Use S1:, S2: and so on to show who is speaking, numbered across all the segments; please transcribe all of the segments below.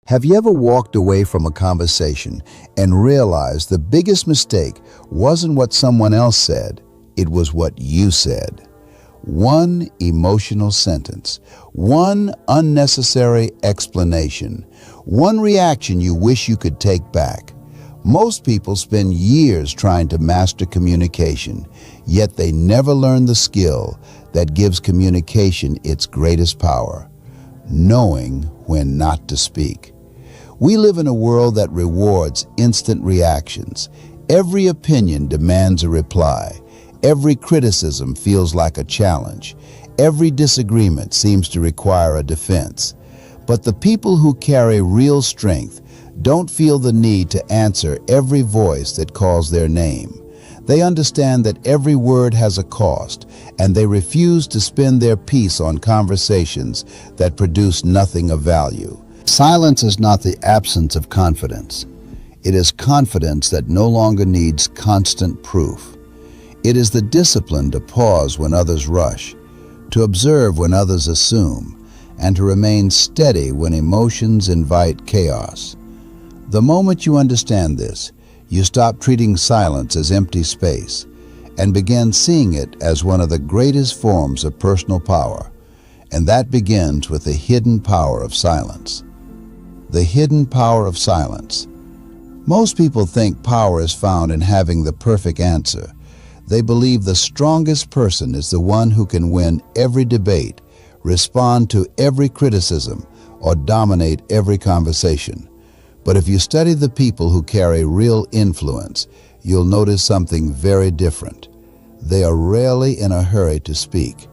S1: Have you ever walked away from a conversation and realized the biggest mistake wasn't what someone else said, it was what you said? One emotional sentence, one unnecessary explanation, one reaction you wish you could take back. Most people spend years trying to master communication, yet they never learn the skill that gives communication its greatest power: knowing when not to speak. We live in a world that rewards instant reactions. Every opinion demands a reply. Every criticism feels like a challenge. Every disagreement seems to require a defense. But the people who carry real strength don't feel the need to answer every voice that calls their name. They understand that every word has a cost, and they refuse to spend their peace on conversations that produce nothing of value. Silence is not the absence of confidence. It is confidence that no longer needs constant proof. It is the discipline to pause when others rush, to observe when others assume, and to remain steady when emotions invite chaos. The moment you understand this, you stop treating silence as empty space and begin seeing it as one of the greatest forms of personal power. And that begins with the hidden power of silence. The hidden power of silence. Most people think power is found in having the perfect answer. They believe the strongest person is the one who can win every debate, respond to every criticism, or dominate every conversation. But if you study the people who carry real influence, you'll notice something very different. They are rarely in a hurry to speak.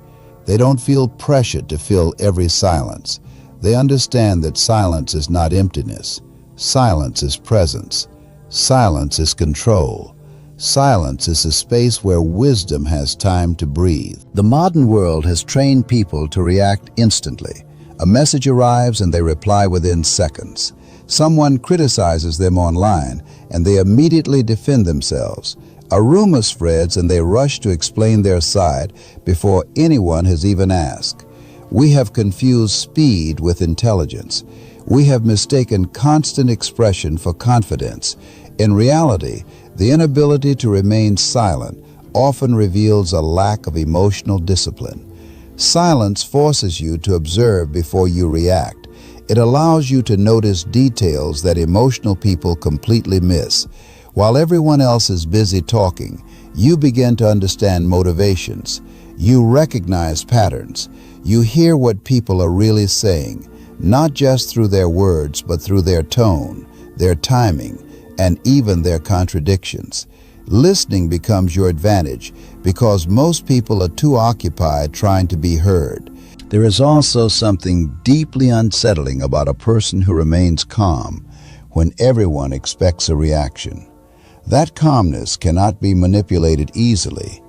S1: They don't feel pressured to fill every silence. They understand that silence is not emptiness. Silence is presence. Silence is control. Silence is a space where wisdom has time to breathe. The modern world has trained people to react instantly. A message arrives and they reply within seconds. Someone criticizes them online and they immediately defend themselves. A rumor spreads and they rush to explain their side before anyone has even asked. We have confused speed with intelligence. We have mistaken constant expression for confidence. In reality, the inability to remain silent often reveals a lack of emotional discipline. Silence forces you to observe before you react. It allows you to notice details that emotional people completely miss. While everyone else is busy talking, you begin to understand motivations. You recognize patterns. You hear what people are really saying, not just through their words, but through their tone, their timing, and even their contradictions. Listening becomes your advantage because most people are too occupied trying to be heard. There is also something deeply unsettling about a person who remains calm when everyone expects a reaction. That calmness cannot be manipulated easily.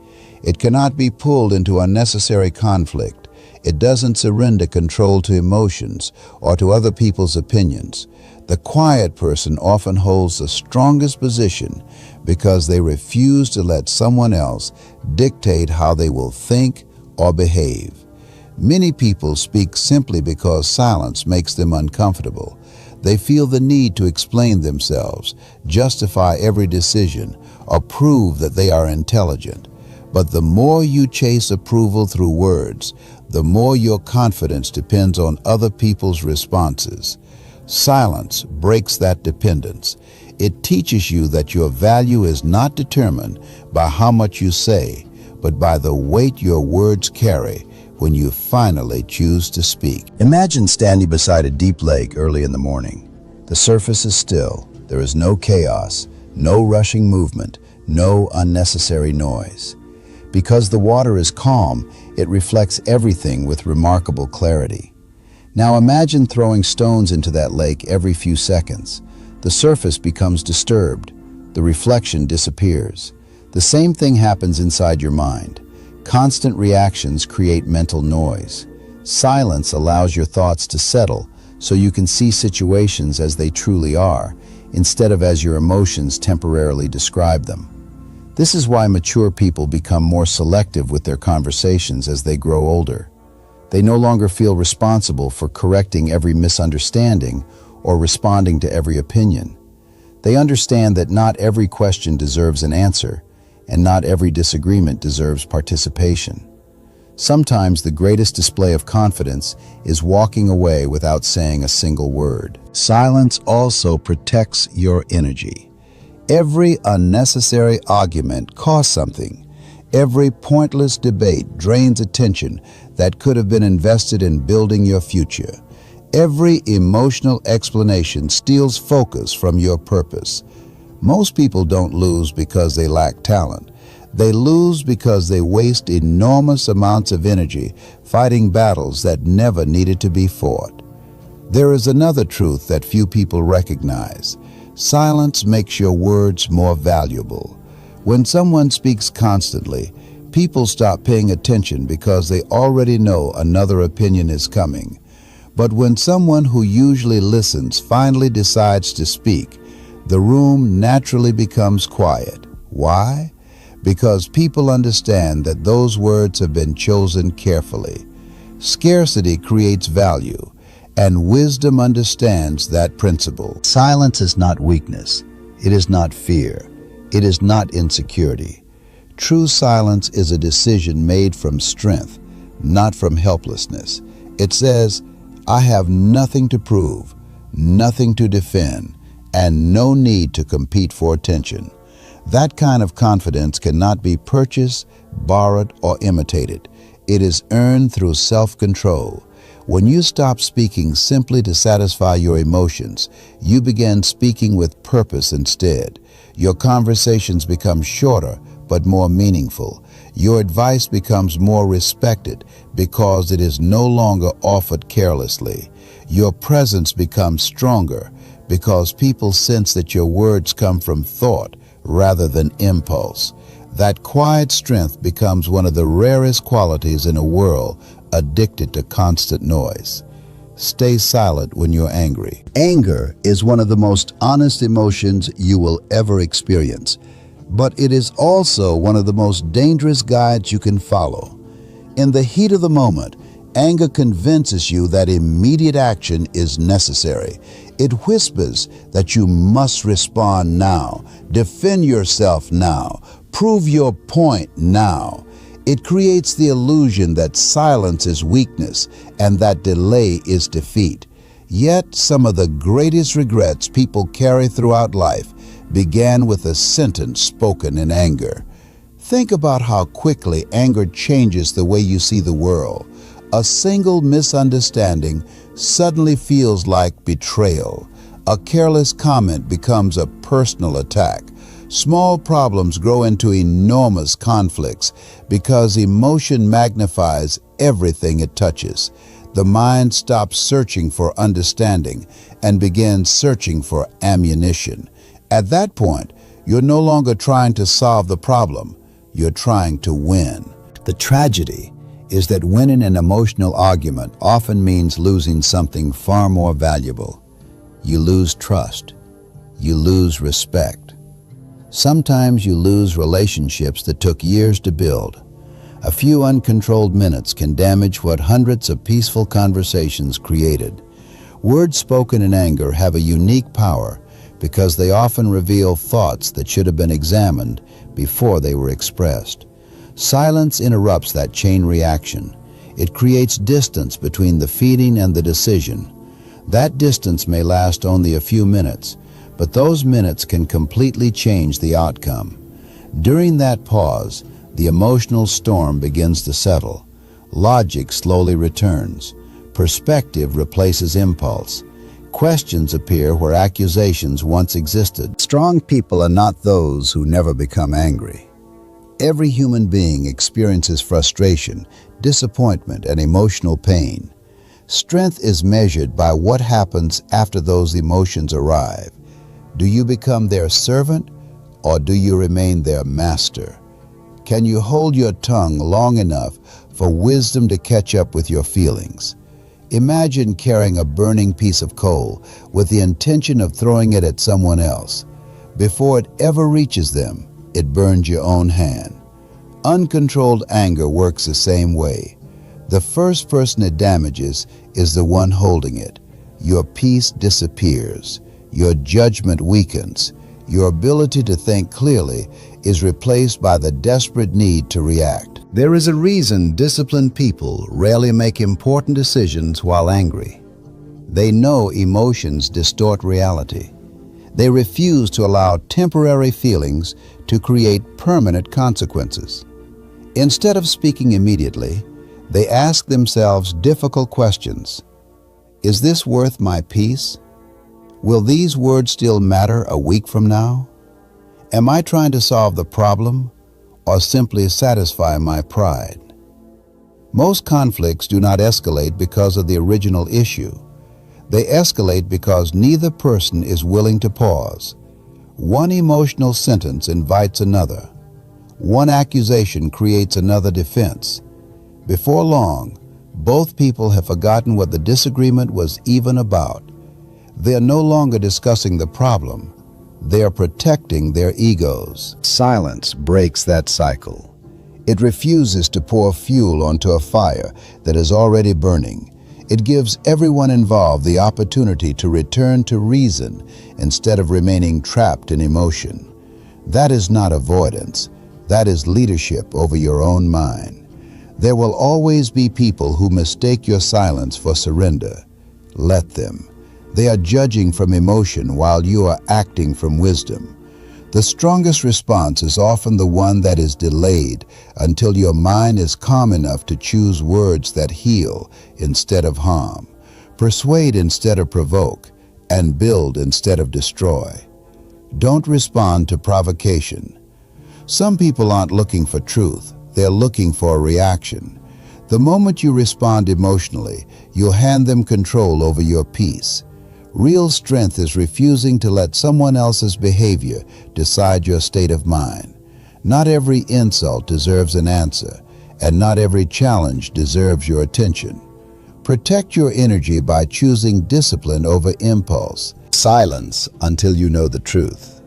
S1: It cannot be pulled into unnecessary conflict. It doesn't surrender control to emotions or to other people's opinions. The quiet person often holds the strongest position because they refuse to let someone else dictate how they will think or behave. Many people speak simply because silence makes them uncomfortable. They feel the need to explain themselves, justify every decision, or prove that they are intelligent. But the more you chase approval through words, the more your confidence depends on other people's responses. Silence breaks that dependence. It teaches you that your value is not determined by how much you say, but by the weight your words carry when you finally choose to speak. Imagine standing beside a deep lake early in the morning. The surface is still. There is no chaos, no rushing movement, no unnecessary noise. Because the water is calm, it reflects everything with remarkable clarity. Now imagine throwing stones into that lake every few seconds. The surface becomes disturbed. The reflection disappears. The same thing happens inside your mind. Constant reactions create mental noise. Silence allows your thoughts to settle so you can see situations as they truly are, instead of as your emotions temporarily describe them. This is why mature people become more selective with their conversations as they grow older. They no longer feel responsible for correcting every misunderstanding or responding to every opinion. They understand that not every question deserves an answer, and not every disagreement deserves participation. Sometimes the greatest display of confidence is walking away without saying a single word. Silence also protects your energy. Every unnecessary argument costs something. Every pointless debate drains attention that could have been invested in building your future. Every emotional explanation steals focus from your purpose. Most people don't lose because they lack talent. They lose because they waste enormous amounts of energy fighting battles that never needed to be fought. There is another truth that few people recognize. Silence makes your words more valuable. When someone speaks constantly, people stop paying attention because they already know another opinion is coming. But when someone who usually listens finally decides to speak, the room naturally becomes quiet. Why? Because people understand that those words have been chosen carefully. Scarcity creates value, and wisdom understands that principle. Silence is not weakness. It is not fear. It is not insecurity. True silence is a decision made from strength, not from helplessness. It says, I have nothing to prove, nothing to defend, and no need to compete for attention. That kind of confidence cannot be purchased, borrowed, or imitated. It is earned through self-control. When you stop speaking simply to satisfy your emotions, you begin speaking with purpose instead. Your conversations become shorter but more meaningful. Your advice becomes more respected because it is no longer offered carelessly. Your presence becomes stronger because people sense that your words come from thought rather than impulse. That quiet strength becomes one of the rarest qualities in a world addicted to constant noise. Stay silent when you're angry. Anger is one of the most honest emotions you will ever experience, but it is also one of the most dangerous guides you can follow. In the heat of the moment, anger convinces you that immediate action is necessary. It whispers that you must respond now, defend yourself now, prove your point now. It creates the illusion that silence is weakness and that delay is defeat. Yet some of the greatest regrets people carry throughout life began with a sentence spoken in anger. Think about how quickly anger changes the way you see the world. A single misunderstanding suddenly feels like betrayal. A careless comment becomes a personal attack. Small problems grow into enormous conflicts because emotion magnifies everything it touches. The mind stops searching for understanding and begins searching for ammunition. At that point, you're no longer trying to solve the problem, you're trying to win. The tragedy is that winning an emotional argument often means losing something far more valuable. You lose trust. You lose respect. Sometimes you lose relationships that took years to build. A few uncontrolled minutes can damage what hundreds of peaceful conversations created. Words spoken in anger have a unique power because they often reveal thoughts that should have been examined before they were expressed. Silence interrupts that chain reaction. It creates distance between the feeling and the decision. That distance may last only a few minutes, but those minutes can completely change the outcome. During that pause, the emotional storm begins to settle. Logic slowly returns. Perspective replaces impulse. Questions appear where accusations once existed. Strong people are not those who never become angry. Every human being experiences frustration, disappointment, and emotional pain. Strength is measured by what happens after those emotions arrive. Do you become their servant, or do you remain their master? Can you hold your tongue long enough for wisdom to catch up with your feelings? Imagine carrying a burning piece of coal with the intention of throwing it at someone else. Before it ever reaches them, it burns your own hand. Uncontrolled anger works the same way. The first person it damages is the one holding it. your peace disappears, your judgment weakens, your ability to think clearly is replaced by the desperate need to react. There is a reason disciplined people rarely make important decisions while angry. They know emotions distort reality. They refuse to allow temporary feelings to create permanent consequences. Instead of speaking immediately, they ask themselves difficult questions. Is this worth my peace? Will these words still matter a week from now? Am I trying to solve the problem or simply satisfy my pride? Most conflicts do not escalate because of the original issue. They escalate because neither person is willing to pause. One emotional sentence invites another. One accusation creates another defense. Before long, both people have forgotten what the disagreement was even about. They are no longer discussing the problem. They are protecting their egos. Silence breaks that cycle. It refuses to pour fuel onto a fire that is already burning. It gives everyone involved the opportunity to return to reason instead of remaining trapped in emotion. That is not avoidance. That is leadership over your own mind. There will always be people who mistake your silence for surrender. Let them. They are judging from emotion while you are acting from wisdom. The strongest response is often the one that is delayed until your mind is calm enough to choose words that heal instead of harm, persuade instead of provoke, and build instead of destroy. Don't respond to provocation. Some people aren't looking for truth, they're looking for a reaction. The moment you respond emotionally, you'll hand them control over your peace. Real strength is refusing to let someone else's behavior decide your state of mind. Not every insult deserves an answer, and not every challenge deserves your attention. Protect your energy by choosing discipline over impulse. Silence until you know the truth.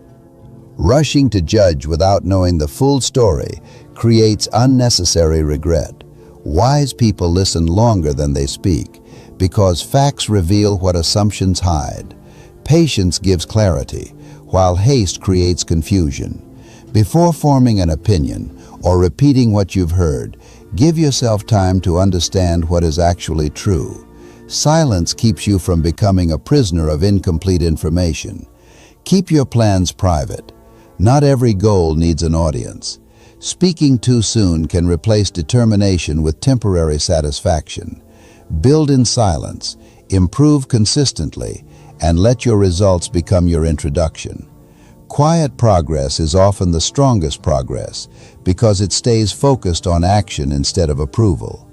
S1: Rushing to judge without knowing the full story creates unnecessary regret. Wise people listen longer than they speak, because facts reveal what assumptions hide. Patience gives clarity, while haste creates confusion. Before forming an opinion or repeating what you've heard, give yourself time to understand what is actually true. Silence keeps you from becoming a prisoner of incomplete information. Keep your plans private. Not every goal needs an audience. Speaking too soon can replace determination with temporary satisfaction. Build in silence, improve consistently, and let your results become your introduction. Quiet progress is often the strongest progress because it stays focused on action instead of approval.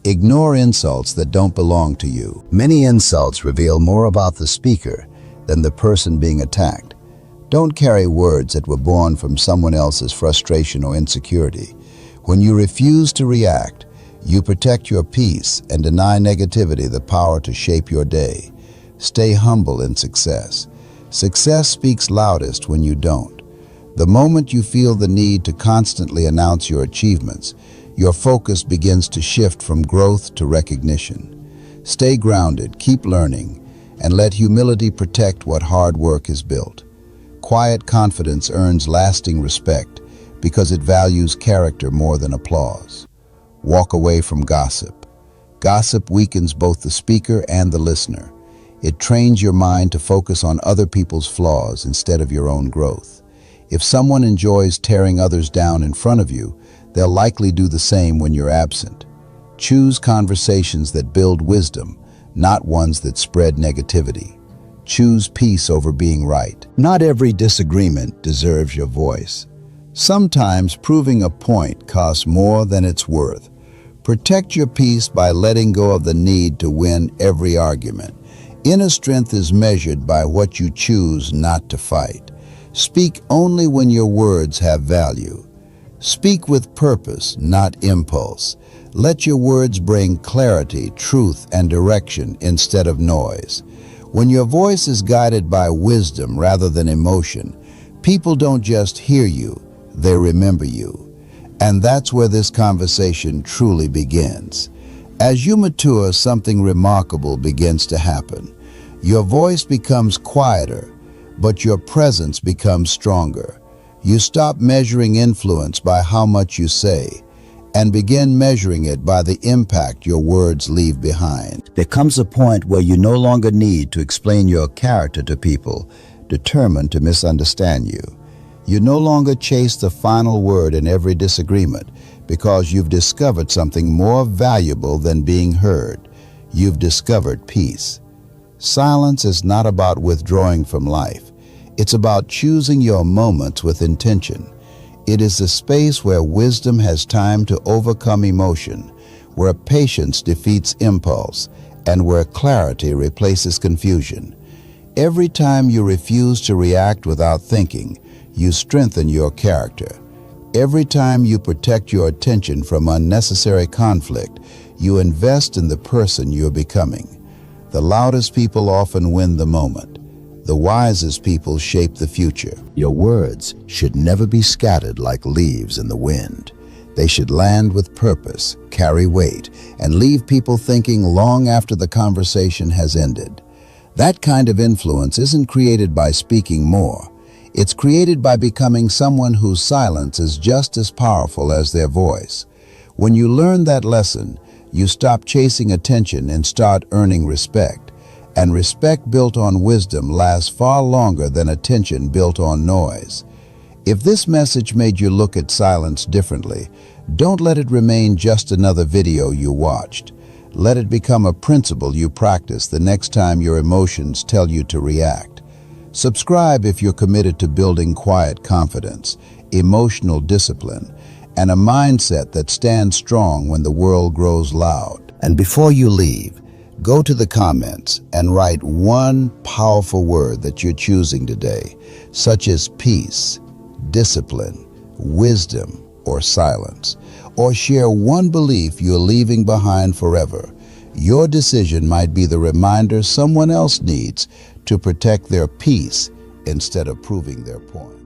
S1: Ignore insults that don't belong to you. Many insults reveal more about the speaker than the person being attacked. Don't carry words that were born from someone else's frustration or insecurity. When you refuse to react, you protect your peace and deny negativity the power to shape your day. Stay humble in success. Success speaks loudest when you don't. The moment you feel the need to constantly announce your achievements, your focus begins to shift from growth to recognition. Stay grounded, keep learning, and let humility protect what hard work has built. Quiet confidence earns lasting respect because it values character more than applause. Walk away from gossip. Gossip weakens both the speaker and the listener. It trains your mind to focus on other people's flaws instead of your own growth. If someone enjoys tearing others down in front of you, they'll likely do the same when you're absent. Choose conversations that build wisdom, not ones that spread negativity. Choose peace over being right. Not every disagreement deserves your voice. Sometimes proving a point costs more than it's worth. Protect your peace by letting go of the need to win every argument. Inner strength is measured by what you choose not to fight. Speak only when your words have value. Speak with purpose, not impulse. Let your words bring clarity, truth, and direction instead of noise. When your voice is guided by wisdom rather than emotion, people don't just hear you, they remember you. And that's where this conversation truly begins. As you mature, something remarkable begins to happen. Your voice becomes quieter, but your presence becomes stronger. You stop measuring influence by how much you say and begin measuring it by the impact your words leave behind. There comes a point where you no longer need to explain your character to people determined to misunderstand you. You no longer chase the final word in every disagreement because you've discovered something more valuable than being heard. You've discovered peace. Silence is not about withdrawing from life. It's about choosing your moments with intention. It is the space where wisdom has time to overcome emotion, where patience defeats impulse, and where clarity replaces confusion. Every time you refuse to react without thinking, you strengthen your character. Every time you protect your attention from unnecessary conflict, you invest in the person you're becoming. The loudest people often win the moment. The wisest people shape the future. Your words should never be scattered like leaves in the wind. They should land with purpose, carry weight, and leave people thinking long after the conversation has ended. That kind of influence isn't created by speaking more. It's created by becoming someone whose silence is just as powerful as their voice. When you learn that lesson, you stop chasing attention and start earning respect. And respect built on wisdom lasts far longer than attention built on noise. If this message made you look at silence differently, don't let it remain just another video you watched. Let it become a principle you practice the next time your emotions tell you to react. Subscribe if you're committed to building quiet confidence, emotional discipline, and a mindset that stands strong when the world grows loud. And before you leave, go to the comments and write one powerful word that you're choosing today, such as peace, discipline, wisdom, or silence. Or share one belief you're leaving behind forever. Your decision might be the reminder someone else needs to protect their peace instead of proving their point.